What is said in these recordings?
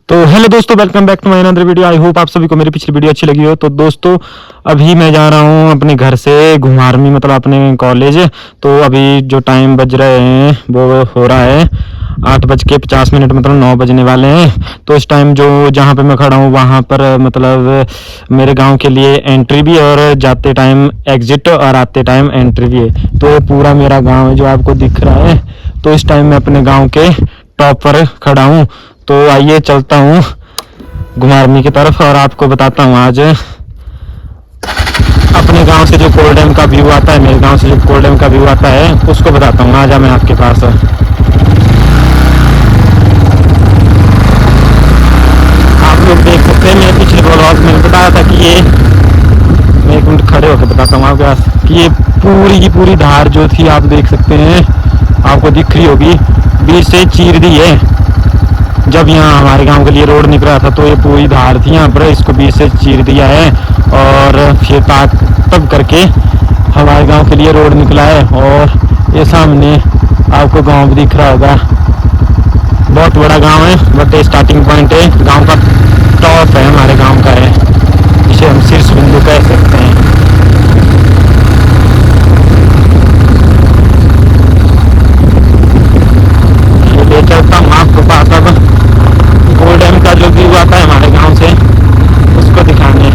तो हेलो दोस्तों, welcome back to my another video. I hope आप सभी को मेरी पिछली वीडियो अच्छी लगी हो। तो दोस्तों, अभी मैं जा रहा हूँ अपने घर से घुमारमी, मतलब अपने कॉलेज। तो अभी जो टाइम बज रहे हैं वो हो रहा है 8:50, मतलब 9 बजने वाले हैं। तो इस टाइम जो जहाँ पे मैं खड़ा हूँ वहाँ पर मतलब मेरे गाँव के लिए एंट्री भी, और जाते टाइम एग्जिट और आते टाइम एंट्री भी है। तो ये पूरा मेरा गाँव है जो आपको दिख रहा है। तो इस टाइम मैं अपने गाँव के टॉप पर खड़ा हूँ। तो आइए चलता हूँ घुमारमी की तरफ और आपको बताता हूँ आज अपने गांव से जो कोल डैम का व्यू आता है, मेरे गांव से जो कोल डैम का व्यू आता है उसको बताता हूँ आज मैं आपके पास। आप लोग देख सकते हैं, मेरे पिछले ब्लॉग में बताया था कि ये, मैं एक मिनट खड़े होकर बताता हूँ आपके पास कि ये पूरी की पूरी धार जो थी आप देख सकते हैं, आपको दिख रही होगी, बीच से चीर दी है। जब यहाँ हमारे गांव के लिए रोड निकला था तो ये पूरी धार थी यहाँ पर, इसको बीच से चीर दिया है और फिर तब करके हमारे गांव के लिए रोड निकला है। और ये सामने आपको गांव भी दिख रहा होगा, बहुत बड़ा गांव है, बट स्टार्टिंग पॉइंट है गांव का, टॉप है हमारे गांव का है, जिसे हम शीर्ष बिंदु कह सकते हैं। ये ले चलता हूँ आपको पास अब कोल डैम का जो व्यू आता है हमारे गांव से, उसको दिखाने।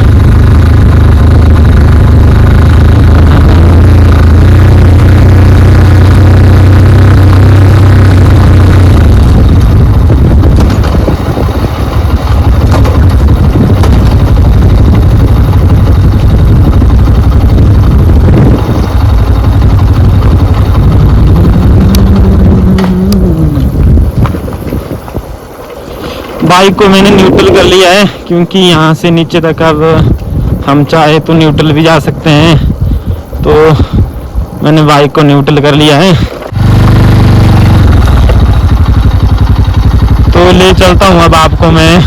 बाइक को मैंने न्यूट्रल कर लिया है, क्योंकि यहाँ से नीचे तक अब हम चाहे तो न्यूट्रल भी जा सकते हैं। तो मैंने बाइक को न्यूट्रल कर लिया है। तो ले चलता हूँ अब आपको मैं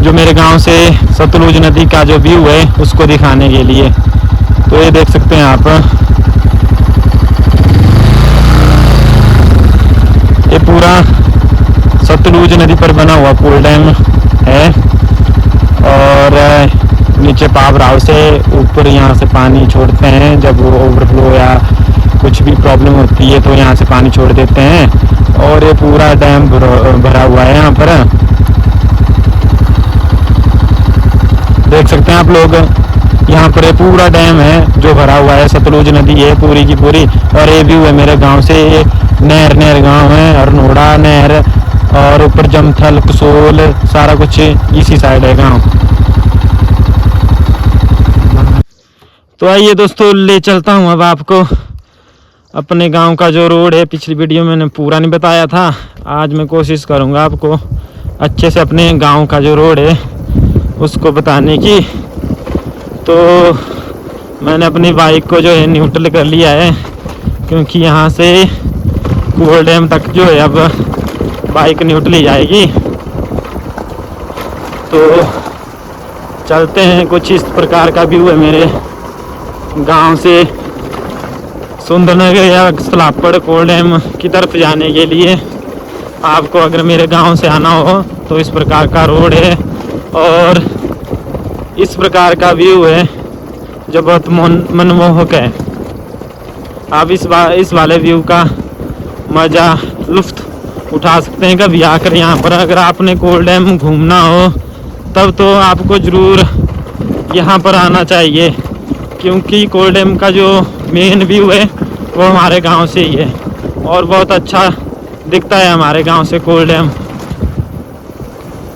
जो मेरे गांव से सतलुज नदी का जो व्यू है उसको दिखाने के लिए। तो ये देख सकते हैं आप, ये पूरा सतलुज नदी पर बना हुआ कोल डैम है। और नीचे पावराव से ऊपर यहाँ से पानी छोड़ते हैं, जब वो ओवरफ्लो या कुछ भी प्रॉब्लम होती है तो यहाँ से पानी छोड़ देते हैं। और ये पूरा डैम भरा हुआ है यहाँ पर, देख सकते हैं आप लोग। यहाँ पर ये पूरा डैम है जो भरा हुआ है, सतलुज नदी है पूरी की पूरी। और ये व्यू है मेरे गांव से, ये नहर गांव है, अरनोड़ा नहर, और ऊपर जमथल कसोल सारा कुछ इसी साइड है गांव। तो आइए दोस्तों, ले चलता हूं अब आपको अपने गांव का जो रोड है। पिछली वीडियो मैंने पूरा नहीं बताया था, आज मैं कोशिश करूंगा आपको अच्छे से अपने गांव का जो रोड है उसको बताने की। तो मैंने अपनी बाइक को जो है न्यूट्रल कर लिया है, क्योंकि यहाँ से कोल डैम तक जो है अब बाइक न्यूट्रल ही जाएगी। तो चलते हैं, कुछ इस प्रकार का व्यू है मेरे गांव से सुंदरनगर या सलापड़ कोल डैम की तरफ जाने के लिए। आपको अगर मेरे गांव से आना हो तो इस प्रकार का रोड है और इस प्रकार का व्यू है जो बहुत मनमोहक है। आप इस वाले व्यू का मज़ा लुफ्त उठा सकते हैं कभी आकर यहाँ पर। अगर आपने कोल डैम घूमना हो तब तो आपको ज़रूर यहाँ पर आना चाहिए, क्योंकि कोल डैम का जो मेन व्यू है वो हमारे गांव से ही है और बहुत अच्छा दिखता है हमारे गांव से कोल डैम।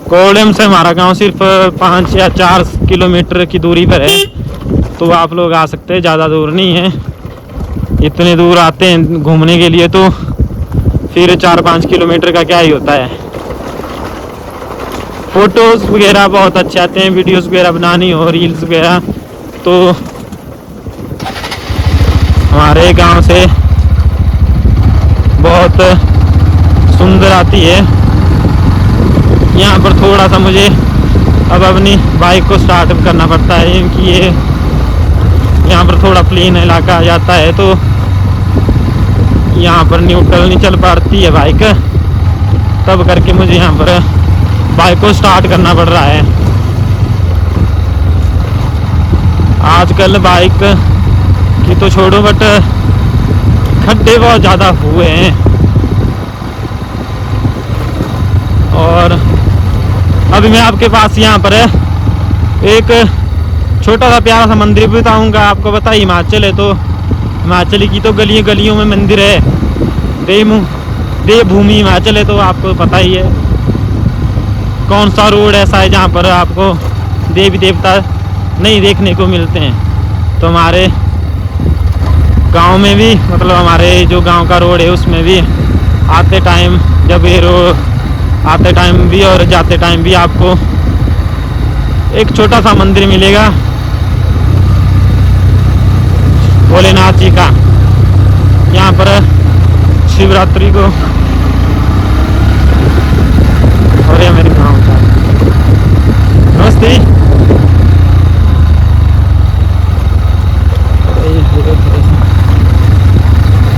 कोल डैम से हमारा गांव सिर्फ 5 या 4 किलोमीटर की दूरी पर है, तो आप लोग आ सकते हैं, ज़्यादा दूर नहीं है। इतने दूर आते हैं घूमने के लिए तो फिर 4-5 किलोमीटर का क्या ही होता है। फोटोज़ वगैरह बहुत अच्छे आते हैं, वीडियोस वगैरह बनानी हो, रील्स वगैरह, तो हमारे गांव से बहुत सुंदर आती है। यहाँ पर थोड़ा सा मुझे अब अपनी बाइक को स्टार्ट करना पड़ता है, क्योंकि ये यहाँ पर थोड़ा प्लेन इलाका आ जाता है, तो यहाँ पर न्यूट्रल नहीं चल पाती है बाइक, तब करके मुझे यहाँ पर बाइक को स्टार्ट करना पड़ रहा है। आजकल बाइक की तो छोड़ो, बट खड्डे बहुत ज़्यादा हुए हैं। और अभी मैं आपके पास यहाँ पर एक छोटा सा प्यारा सा मंदिर भी बताऊँगा आपको। पता ही हिमाचल है तो हिमाचल की तो गलियों गलियों में मंदिर है। देवभूमि हिमाचल है तो आपको पता ही है। कौन सा रोड ऐसा है जहाँ पर आपको देवी देवता नहीं देखने को मिलते हैं। तो हमारे गांव में भी, मतलब हमारे जो गांव का रोड है उसमें भी आते टाइम, जब ये आते टाइम भी और जाते टाइम भी आपको एक छोटा सा मंदिर मिलेगा भोलेनाथ जी का। यहाँ पर शिवरात्रि को और ये मेरे गाँव का नमस्ते।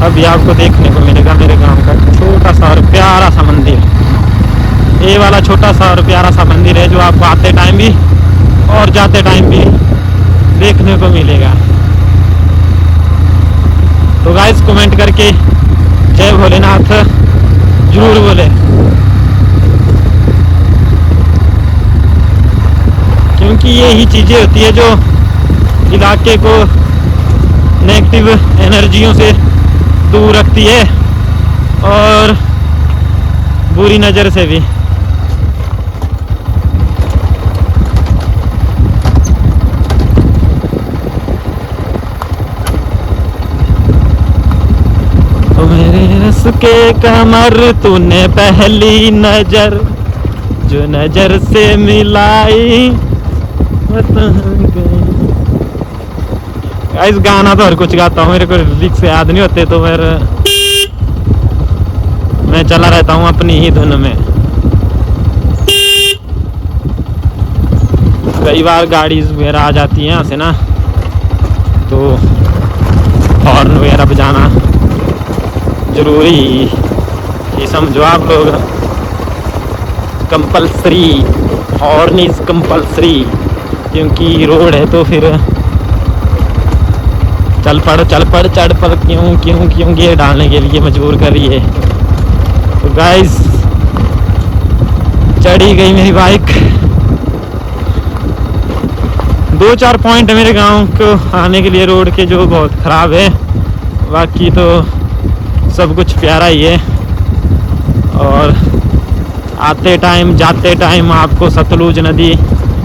अभी आपको देखने को मिलेगा मेरे गांव का छोटा सा और प्यारा सा मंदिर। ये वाला छोटा सा और प्यारा सा मंदिर है जो आपको आते टाइम भी और जाते टाइम भी देखने को मिलेगा। तो गाइस कमेंट करके जय भोलेनाथ जरूर बोले, क्योंकि यही चीज़ें होती है जो इलाके को नेगेटिव एनर्जियों से दूर रखती है और बुरी नज़र से भी। तो मेरे रस के कमर तूने पहली नजर जो नजर से मिलाई। इस गाना तो हर कुछ गाता हूँ, मेरे को लिरिक्स याद नहीं होते तो फिर मैं चला रहता हूँ अपनी ही धुन में। कई बार गाड़ी वगैरह आ जाती है यहाँ से ना, तो हॉर्न वगैरह बजाना जरूरी ये समझो आप लोग। कंपल्सरी, हॉर्न इज कंपल्सरी, क्योंकि रोड है तो फिर चल पड़ चढ़ पड़ क्यों गियर डालने के लिए मजबूर कर रही है। तो गाइस चढ़ी गई मेरी बाइक। 2-4 पॉइंट है मेरे गांव को आने के लिए रोड के जो बहुत ख़राब है, बाकी तो सब कुछ प्यारा ही है। और आते टाइम जाते टाइम आपको सतलुज नदी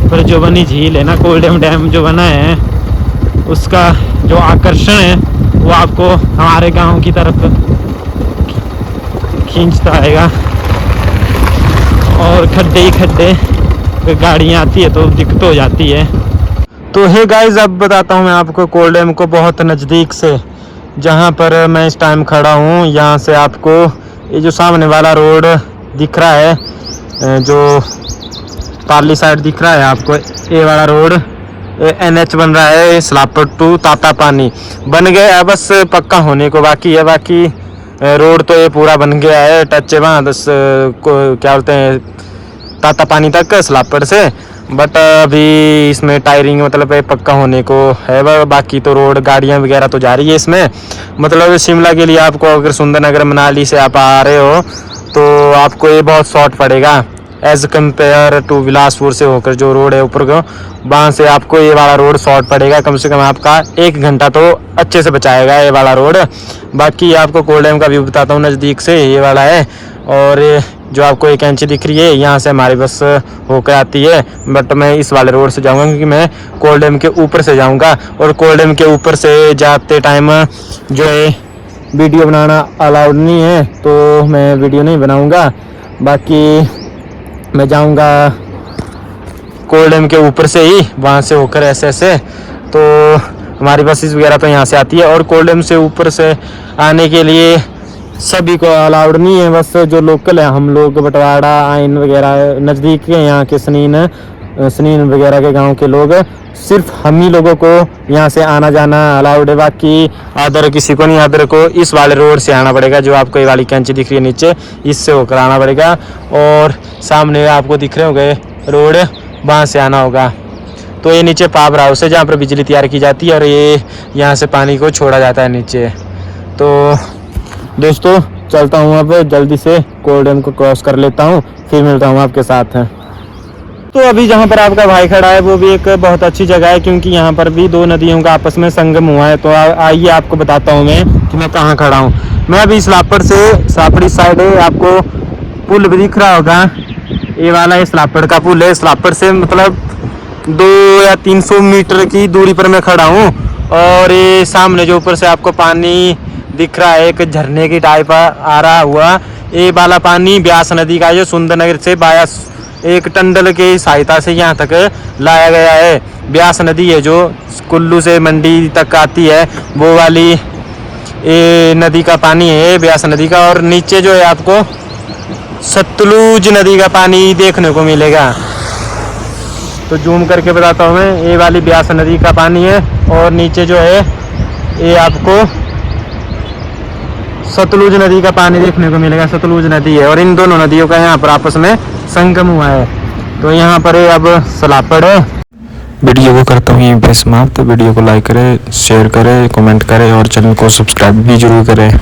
पर जो बनी झील है ना, कोल्डम डैम जो बना है, उसका जो आकर्षण है वो आपको हमारे गांव की तरफ खींचता आएगा। और खड्डे ही खड्डे गाड़ियाँ आती है तो दिक्कत हो जाती है। तो हे गाइस, अब बताता हूँ मैं आपको कोल्ड डैम को बहुत नज़दीक से, जहाँ पर मैं इस टाइम खड़ा हूँ। यहाँ से आपको ये जो सामने वाला रोड दिख रहा है, जो पार्ली साइड दिख रहा है आपको, ये वाला रोड NH बन रहा है सलापड़ टू तातापानी बन गया है, बस पक्का होने को बाकी है। बाकी रोड तो ये पूरा बन गया है, टच वहाँ बस क्या बोलते हैं तातापानी तक सलापड़ से। बट अभी इसमें टायरिंग मतलब पक्का होने को है। बाकी तो रोड गाड़ियाँ वगैरह तो जा रही है इसमें। मतलब शिमला के लिए आपको अगर सुंदरनगर मनाली से आप आ रहे हो तो आपको ये बहुत शॉर्ट पड़ेगा एज़ कम्पेयर टू बिलासपुर से होकर जो रोड है ऊपर को, वहाँ से आपको ये वाला रोड शॉर्ट पड़ेगा। कम से कम आपका 1 घंटा तो अच्छे से बचाएगा ये वाला रोड। बाकी आपको कोल्ड डैम का व्यू बताता हूँ नज़दीक से, ये वाला है। और जो आपको एक कैंची दिख रही है, यहाँ से हमारी बस होकर आती है। बट मैं इस वाले रोड से जाऊँगा क्योंकि मैं कोल्ड डैम के ऊपर से जाऊँगा। और कोल्ड डैम के ऊपर से जाते टाइम जो है वीडियो बनाना अलाउड नहीं है, तो मैं वीडियो नहीं बनाऊँगा। बाकी मैं जाऊंगा कोल्ड डैम के ऊपर से ही, वहाँ से होकर ऐसे तो हमारी बसेस वगैरह तो यहाँ से आती है। और कोल्ड डैम से ऊपर से आने के लिए सभी को अलाउड नहीं है, बस जो लोकल है, हम लोग बटवाड़ा आइन वगैरह नज़दीक के यहाँ के सनीन वगैरह के गांव के लोग सिर्फ हम ही लोगों को यहाँ से आना जाना अलाउड है, बाकी अदर किसी को नहीं। अदर को इस वाले रोड से आना पड़ेगा, जो आपको ये वाली कैंची दिख रही है नीचे, इससे होकर आना पड़ेगा। और सामने आपको दिख रहे होंगे रोड, वहाँ से आना होगा। तो ये नीचे पावर हाउस है जहाँ पर बिजली तैयार की जाती है और ये यहाँ से पानी को छोड़ा जाता है नीचे। तो दोस्तों चलता हूँ, अब जल्दी से कोल डैम को क्रॉस कर लेता हूँ, फिर मिलता हूँ आपके साथ। तो अभी जहाँ पर आपका भाई खड़ा है वो भी एक बहुत अच्छी जगह है, क्योंकि यहाँ पर भी दो नदियों का आपस में संगम हुआ है। तो आइए आपको बताता हूँ मैं कि मैं कहाँ खड़ा हूँ। मैं अभी सलापड़ से, सलापड़ी साइड है, आपको पुल भी दिख रहा होगा, ये वाला है सलापड़ का पुल है। सलापड़ से मतलब 200 या 300 मीटर की दूरी पर मैं खड़ा हूँ। और ये सामने जो ऊपर से आपको पानी दिख रहा है, एक झरने की टाइप आ रहा हुआ, ये वाला पानी ब्यास नदी का, जो सुंदरनगर से बाया एक टंडल की सहायता से यहाँ तक लाया गया है। ब्यास नदी है जो कुल्लू से मंडी तक आती है, वो वाली ये नदी का पानी है, ब्यास नदी का। और नीचे जो है आपको सतलुज नदी का पानी देखने को मिलेगा। तो जूम करके बताता हूँ मैं, ये वाली ब्यास नदी का पानी है और नीचे जो है ये आपको सतलुज नदी का पानी देखने को मिलेगा। सतलुज नदी है और इन दोनों नदियों का यहाँ पर आपस में संगम हुआ है। तो यहाँ पर अब सलापड़ है। वीडियो को करता हूँ यहीं पे समाप्त। वीडियो को लाइक करें, शेयर करें, कमेंट करें और चैनल को सब्सक्राइब भी जरूर करें।